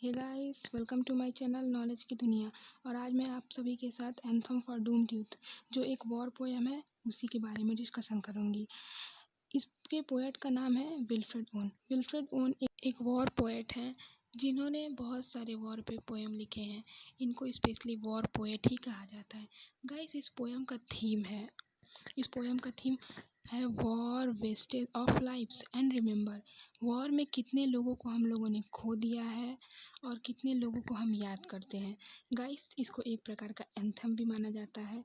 Hey guys, welcome to my channel knowledge की दुनिया। और आज मैं आप सभी के साथ एंथम फॉर डूम्ड यूथ जो एक वॉर पोएम है उसी के बारे में डिस्कशन करूंगी। इसके पोएट का नाम है विल्फ्रेड ओन। विल्फ्रेड ओन एक वॉर पोएट हैं जिन्होंने बहुत सारे वॉर पे पोएम लिखे हैं। इनको स्पेशली वॉर पोएट ही कहा जाता है। गाइस, इस पोएम का थीम है war, wastage of lifes and remember. War में कितने लोगों को हम लोगों ने खो दिया है और कितने लोगों को हम याद करते हैं। गाइस, इसको एक प्रकार का एंथम भी माना जाता है।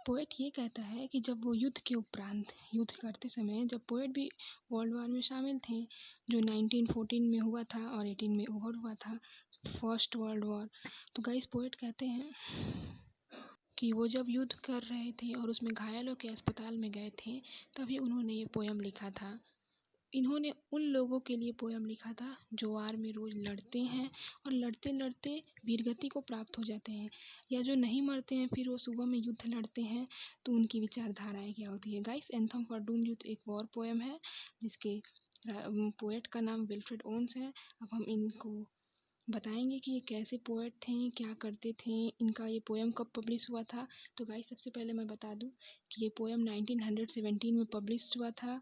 पोएट ये कहता है कि जब वो युद्ध के उपरांत युद्ध करते समय जब पोएट भी वर्ल्ड वॉर में शामिल थे, जो 1914 में हुआ था और 18 में ओवर हुआ था, फर्स्ट वर्ल्ड वॉर। तो गाइस, पोएट कहते हैं कि वो जब युद्ध कर रहे थे और उसमें घायलों के अस्पताल में गए थे, तभी उन्होंने ये पोएम लिखा था। इन्होंने उन लोगों के लिए पोएम लिखा था जो वार में रोज लड़ते हैं और लड़ते लड़ते वीरगति को प्राप्त हो जाते हैं, या जो नहीं मरते हैं फिर वो सुबह में युद्ध लड़ते हैं, तो उनकी विचारधाराएं क्या होती है। Guys, anthem for doomed youth एक वॉर पोएम है जिसके पोएट का नाम विल्फ्रेड ओन्स है। अब हम इनको बताएंगे कि ये कैसे पोएट थे, क्या करते थे, इनका ये पोएम कब पब्लिश हुआ था। तो गाइस, सबसे पहले मैं बता दूं कि ये पोएम 1917 में पब्लिश हुआ था।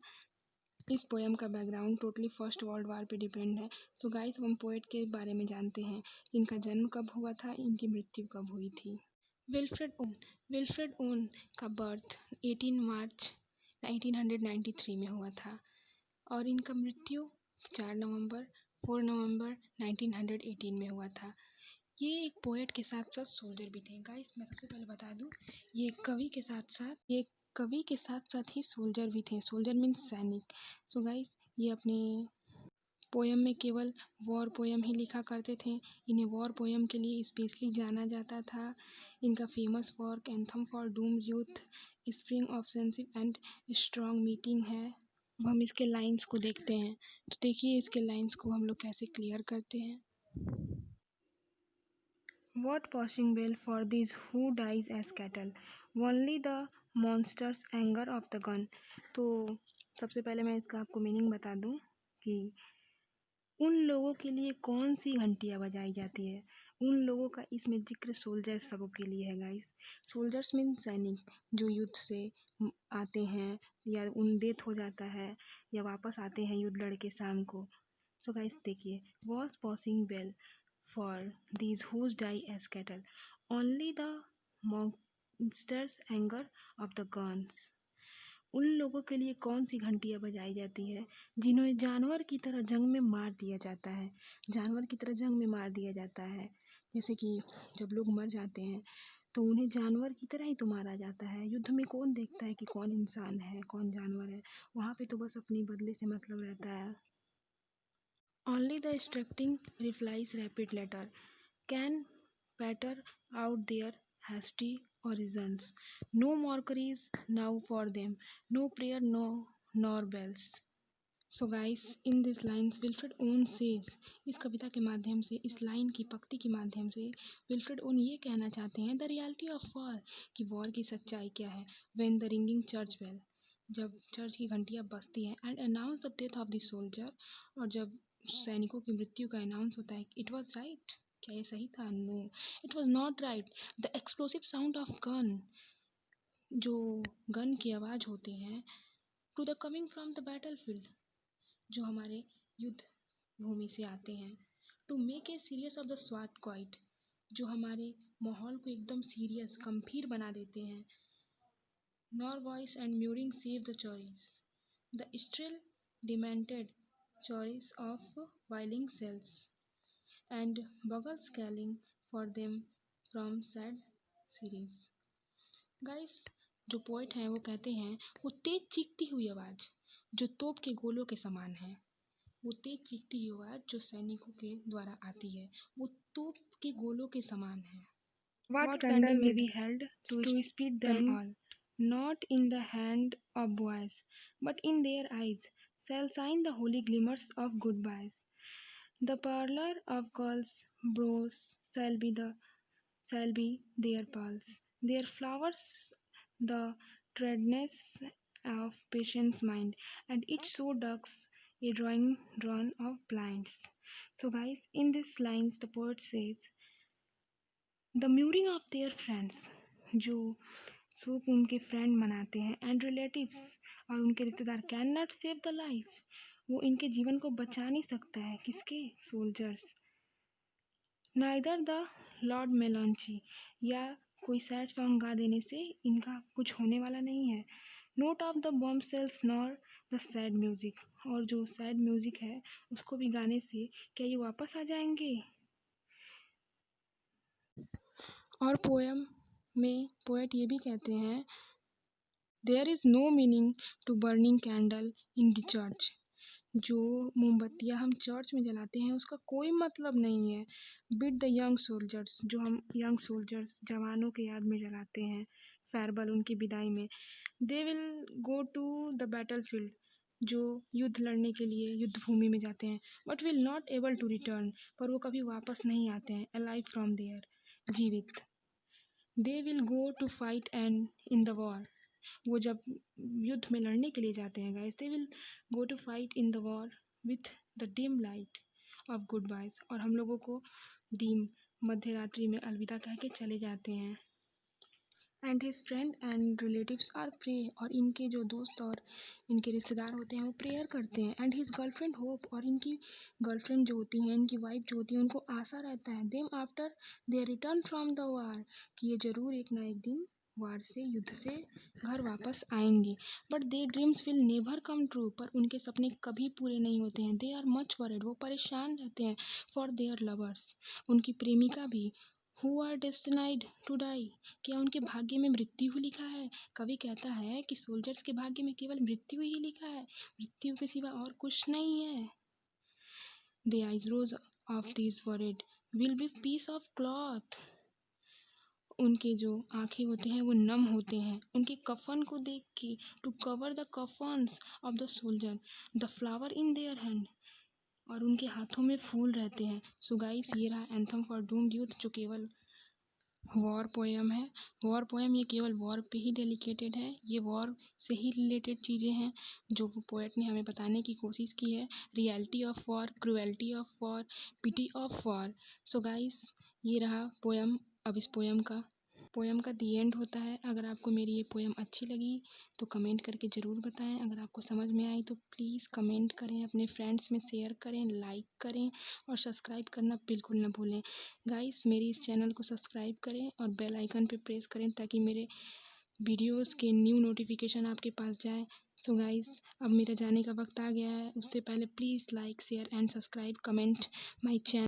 इस पोएम का background totally first world war पे डिपेंड है। सो गाइस, हम पोएट के बारे में जानते हैं। इनका जन्म कब हुआ था, इनकी मृत्यु कब हुई थी। विल्फ्रेड ओन विल्फ्रेड ओन का बर्थ 18 मार्च 1993 में हुआ था और इनका मृत्यु 4 नवंबर 1918 में हुआ था। ये एक पोएट के साथ साथ सोल्जर भी थे। गाइस, मैं सबसे पहले बता दूं, ये कवि के साथ साथ ही सोल्जर भी थे। सोल्जर मीन्स सैनिक। सो गाइस, ये अपने पोएम में केवल वॉर पोएम ही लिखा करते थे। इन्हें वॉर पोएम के लिए स्पेशली जाना जाता था। इनका famous work anthem for doomed youth, spring offensive and strong meeting है। अब हम इसके लाइंस को देखते हैं, तो देखिए इसके लाइंस को हम लोग कैसे क्लियर करते हैं। What passing well for these who dies as cattle, only the monsters anger of the gun। तो सबसे पहले मैं इसका आपको मीनिंग बता दूं कि उन लोगों के लिए कौन सी घंटियाँ बजाई जाती है। उन लोगों का इसमें जिक्र सोल्जर्स सबों के लिए है। गाइस, सोल्जर्स मीन सैनिक जो युद्ध से आते हैं या उन डेथ हो जाता है या वापस आते हैं युद्ध लड़के शाम को। सो गाइस, देखिए, was passing well for these who die as cattle, only the monsters anger of the guns। उन लोगों के लिए कौन सी घंटियाँ बजाई जाती है जिन्हें जानवर की तरह जंग में मार दिया जाता है। जानवर की तरह जंग में मार दिया जाता है, जैसे कि जब लोग मर जाते हैं तो उन्हें जानवर की तरह ही तो मारा जाता है। युद्ध में कौन देखता है कि कौन इंसान है कौन जानवर है, वहाँ पे तो बस अपनी बदले से मतलब रहता है। Only the struggling replies rapid letter can patter out their hasty orisons. No mockeries now for them, no prayer, no nor bells। So guys, in these lines Wilfred Owen says, इस कविता के माध्यम से, इस लाइन की पंक्ति के माध्यम से विल्फ्रेड ओन ये कहना चाहते हैं, द रियलिटी ऑफ वॉर, कि वॉर की सच्चाई क्या है। When the ringing church bell, जब चर्च की घंटियाँ बजती हैं, and announce the death of the soldier, और जब सैनिकों की मृत्यु का अनाउंस होता है, इट वॉज राइट, क्या ये सही था? No, it was not right. The explosive sound of gun, जो गन की आवाज़ होती है, to the coming from the battle field, जो हमारे युद्ध भूमि से आते हैं, to make a serious of the swat quite, जो हमारे माहौल को एकदम सीरियस गंभीर बना देते हैं। Nor voice and mourning save the choirs, the still demented choirs of wailing shells and bugle calling for them from sad shires. Guys, जो पोइट हैं वो कहते हैं, वो तेज चीखती हुई आवाज़ जो तोप के गोलों के समान है, वो तेज चीखती हुई आवाज़ जो सैनिकों के द्वारा आती है, वो तोप के गोलों के समान है। What candle may be held to speed them all, not in the hand of boys, but in their eyes shall shine the holy glimmers of goodbyes. The parlor of girls' brows shall be their pearls, their flowers the treadness of patience mind, and each so ducks a drawing drawn of blinds. So guys, in these lines the poet says, the muring of their friends, जो soup उनके friend मनाते हैं, and relatives और उनके रिश्तेदार, can not save the life, वो इनके जीवन को बचा नहीं सकता है, किसके, सोल्जर्स। नाइदर द लॉर्ड मेलॉन्ची, या कोई सैड सॉन्ग गा देने से इनका कुछ होने वाला नहीं है। Note of the bomb shells nor the sad music, और जो सैड म्यूजिक है उसको भी गाने से क्या ये वापस आ जाएंगे। और पोएम में पोएट ये भी कहते हैं, there is no meaning to burning candle in the church, जो मोमबत्तियाँ हम चर्च में जलाते हैं उसका कोई मतलब नहीं है। बिट द यंग सोल्जर्स, जो हम यंग सोल्जर्स जवानों के याद में जलाते हैं फेयरवेल, उनकी विदाई में। They will go to the battle field, जो युद्ध लड़ने के लिए युद्ध भूमि में जाते हैं, but will not able to return, पर वो कभी वापस नहीं आते हैं, अलाइव फ्रॉम देयर, जीवित। They will go to fight and in the war, वो जब युद्ध में लड़ने के लिए जाते हैं guys, they will go to fight in the war with the dim light of good byes, और हम लोगों को डीम मध्य रात्रि में अलविदा कह के चले जाते हैं। And his friend and relatives are pray, और इनके जो दोस्त और इनके रिश्तेदार होते हैं वो प्रेयर करते हैं। एंड हिज गर्लफ्रेंड होप, और इनकी गर्लफ्रेंड जो होती हैं, इनकी वाइफ जो होती है, उनको आशा रहता है, them after they return from the war, कि ये जरूर एक ना एक दिन वार से, युद्ध से घर वापस आएंगे। But they dreams will never come true, पर उनके सपने कभी पूरे नहीं होते हैं। दे आर मच वरिड, वो परेशान रहते हैं, फॉर देयर लवर्स, उनकी प्रेमिका भी, हु आर डेस्टिनाइड टू डाई, क्या उनके भाग्य में मृत्यु ही लिखा है। कवि कहता है कि सोल्जर्स के भाग्य में केवल मृत्यु ही लिखा है, मृत्यु के सिवा और कुछ नहीं है। The eyes rose of this world will be piece of cloth, उनके जो आंखें होते हैं वो नम होते हैं उनके कफन को देख के, to cover the coffins of the soldier, the flower in their hand, और उनके हाथों में फूल रहते हैं। सो गाइस, ये रहा एंथम फॉर डूम्ड यूथ, जो केवल वॉर पोएम है। वॉर पोएम ये केवल वॉर पे ही डेडिकेटेड है, ये वॉर से ही रिलेटेड चीज़ें हैं जो वो पोएट ने हमें बताने की कोशिश की है। Reality of war, cruelty of war, pity of war. So guys, ये रहा पोएम। अब इस पोएम का दी एंड होता है। अगर आपको मेरी ये पोएम अच्छी लगी तो कमेंट करके ज़रूर बताएं। अगर आपको समझ में आई तो प्लीज़ कमेंट करें, अपने फ्रेंड्स में शेयर करें, लाइक करें और सब्सक्राइब करना बिल्कुल ना भूलें। गाइस, मेरी इस चैनल को सब्सक्राइब करें और बेल आइकन पे प्रेस करें ताकि मेरे वीडियोस के न्यू नोटिफिकेशन आपके पास जाए। सो गाइस, अब मेरा जाने का वक्त आ गया है, उससे पहले please like share and subscribe comment my channel.